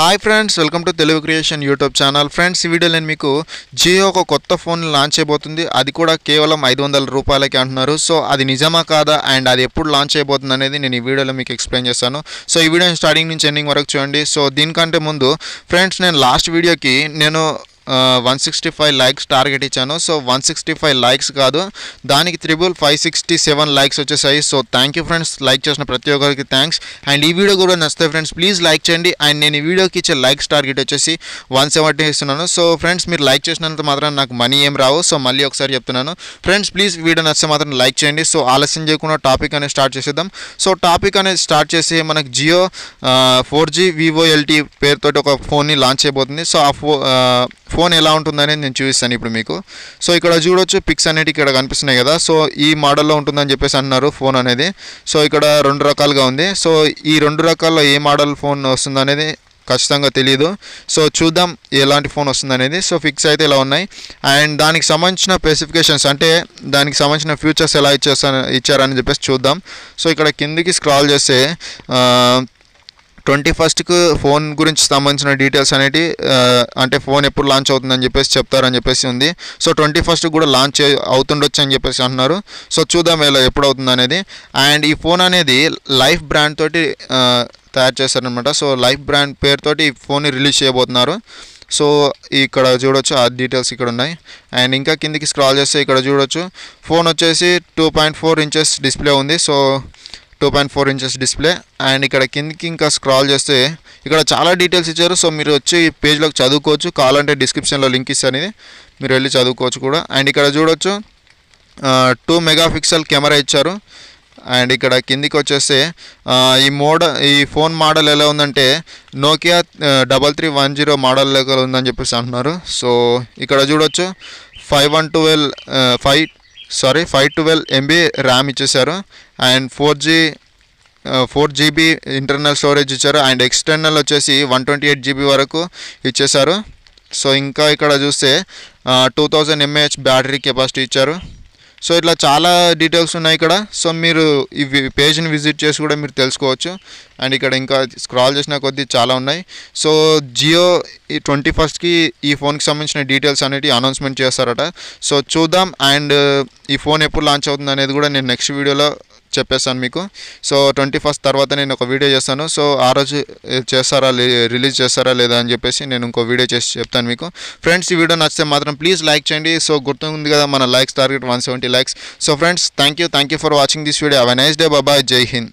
Hi friends, welcome to Telugu creation YouTube channel. Friends, ఈ వీడియోలో నేను మీకు జియో ఒక కొత్త ఫోన్ లాంచ్ చేయబోతుంది. అది కూడా కేవలం 500 రూపాయలకి అంటున్నారు. సో అది నిజమా కాదా అండ్ అది ఎప్పుడు లాంచ్ చేయబోతుంది అనేది నేను ఈ వీడియోలో మీకు ఎక్స్ప్లెయిన్ చేస్తాను. సో ఈ వీడియోని స్టార్టింగ్ నుంచి ఎండింగ్ వరకు చూడండి. సో దీనికంటే ముందు ఫ్రెండ్స్, నేను లాస్ట్ వీడియోకి 165 లైక్స్ టార్గెట్ ఇచ్చాను. సో 165 లైక్స్ కాదు, దానికి 567 లైక్స్ వచ్చేసాయి. So thank you friends, like చేసిన ప్రతి ఒక్కరికి థ్యాంక్స్. అండ్ ఈ వీడియో కూడా నచ్చితే ఫ్రెండ్స్ ప్లీజ్ లైక్ చేయండి. అండ్ నేను ఈ వీడియోకి ఇచ్చే లైక్స్ టార్గెట్ వచ్చేసి 170 ఇస్తున్నాను. సో ఫ్రెండ్స్, మీరు లైక్ చేసినంత మాత్రం నాకు మనీ ఏం రావు. సో మళ్ళీ ఒకసారి చెప్తున్నాను ఫ్రెండ్స్, ప్లీజ్ వీడియో నచ్చితే మాత్రం లైక్ చేయండి. సో ఆలస్యం చేయకుండా టాపిక్ అనేది స్టార్ట్ చేసేద్దాం. సో టాపిక్ అనేది స్టార్ట్ చేసి మనకు జియో 4G VoLTE పేరుతోటి ఒక ఫోన్ని లాంచ్ చేయబోతుంది. సో ఆ ఫోన్ ఎలా ఉంటుందనేది నేను చూపిస్తాను ఇప్పుడు మీకు. సో ఇక్కడ చూడొచ్చు, పిక్స్ అనేవి ఇక్కడ కనిపిస్తున్నాయి కదా. సో ఈ మోడల్లో ఉంటుందని చెప్పేసి అన్నారు ఫోన్ అనేది. సో ఇక్కడ 2 రకాలుగా ఉంది. సో ఈ 2 రకాల్లో ఏ మోడల్ ఫోన్ వస్తుందనేది ఖచ్చితంగా తెలియదు. సో చూద్దాం ఎలాంటి ఫోన్ వస్తుందనేది. సో ఫిక్స్ అయితే ఇలా ఉన్నాయి. అండ్ దానికి సంబంధించిన స్పెసిఫికేషన్స్, అంటే దానికి సంబంధించిన ఫీచర్స్ ఎలా ఇచ్చారని చెప్పేసి చూద్దాం. సో ఇక్కడ కిందికి స్క్రాల్ చేస్తే 21కు ఫోన్ గురించి సంబంధించిన డీటెయిల్స్ అనేవి, అంటే ఫోన్ ఎప్పుడు లాంచ్ అవుతుందని చెప్పేసి చెప్తారని చెప్పేసి ఉంది. సో 21కు కూడా లాంచ్ అవుతుండొచ్చు అని చెప్పేసి అంటున్నారు. సో చూద్దాం ఎప్పుడు అవుతుంది అనేది. అండ్ ఈ ఫోన్ అనేది లైఫ్ బ్రాండ్ తోటి తయారు చేస్తారనమాట. సో లైఫ్ బ్రాండ్ పేరుతోటి ఈ ఫోన్ని రిలీజ్ చేయబోతున్నారు. సో ఇక్కడ చూడొచ్చు, ఆ డీటెయిల్స్ ఇక్కడ ఉన్నాయి. అండ్ ఇంకా కిందికి స్క్రాల్ చేస్తే ఇక్కడ చూడొచ్చు, ఫోన్ వచ్చేసి 2.4 ఇంచెస్ డిస్ప్లే ఉంది. So 2.4 inches display. అండ్ ఇక్కడ కిందికి ఇంకా స్క్రాల్ చేస్తే ఇక్కడ చాలా డీటెయిల్స్ ఇచ్చారు. సో మీరు వచ్చి పేజ్లోకి చదువుకోవచ్చు, కావాలంటే డిస్క్రిప్షన్లో లింక్ ఇస్తాను, మీరు వెళ్ళి చదువుకోవచ్చు కూడా. అండ్ ఇక్కడ చూడొచ్చు 2 మెగాపిక్సెల్ కెమెరా ఇచ్చారు. అండ్ ఇక్కడ కిందికి వచ్చేస్తే ఈ ఫోన్ మోడల్ ఎలా ఉందంటే నోకియా 3310 మోడల్ లెక్క ఉందని చెప్పేసి అంటున్నారు. సో ఇక్కడ చూడొచ్చు 512 MB ర్యామ్ ఇచ్చేసారు. అండ్ 4GB ఇంటర్నల్ స్టోరేజ్ ఇచ్చారు. అండ్ ఎక్స్టర్నల్ వచ్చేసి 128 GB వరకు ఇచ్చేసారు. సో ఇంకా ఇక్కడ చూస్తే 2000 mAh బ్యాటరీ కెపాసిటీ ఇచ్చారు. సో ఇట్లా చాలా డీటెయిల్స్ ఉన్నాయి ఇక్కడ. సో మీరు ఈ పేజ్ని విజిట్ చేసి కూడా మీరు తెలుసుకోవచ్చు. అండ్ ఇక్కడ ఇంకా స్క్రాల్ చేసిన కొద్దీ చాలా ఉన్నాయి. సో జియో ఈ 21కి ఈ ఫోన్కి సంబంధించిన డీటెయిల్స్ అనేవి అనౌన్స్మెంట్ చేస్తారట. సో చూద్దాం. అండ్ ఈ ఫోన్ ఎప్పుడు లాంచ్ అవుతుంది అనేది కూడా నేను నెక్స్ట్ వీడియోలో చెప్పేస్తాను మీకు. సో 21st తర్వాత నేను ఒక వీడియో చేస్తాను. సో ఆ రోజు రిలీజ్ చేస్తారా లేదా అని చెప్పేసి నేను ఇంకో వీడియో చేసి చెప్తాను మీకు. ఫ్రెండ్స్, ఈ వీడియో నచ్చితే మాత్రం ప్లీజ్ లైక్ చేయండి. సో గుర్తుంది కదా మన likes target 170 likes. So friends, thank you for watching this video. Have a nice day. Bye. Jai Hind.